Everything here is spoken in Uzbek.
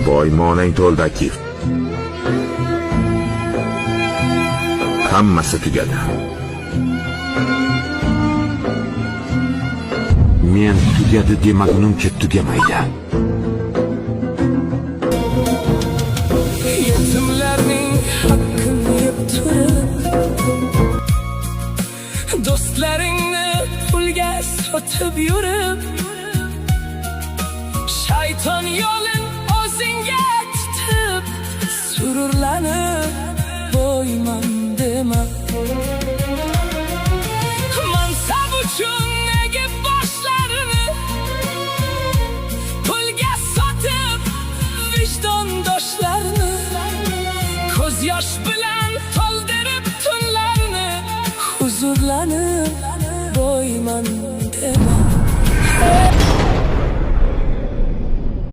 voy monang to'ldaki. Hammasi tugadi. Men tugadi demagunimcha tugamaydi. Yetimlerning haqqini yeb turib, do'stlaringni pulga sotib yurib, shayton yo'lin o'zingga tutib, sururlanib qo'yman dema. Mansab uchun nega boshlarini pulga sotib, vijdondoshlarni ko'z yosh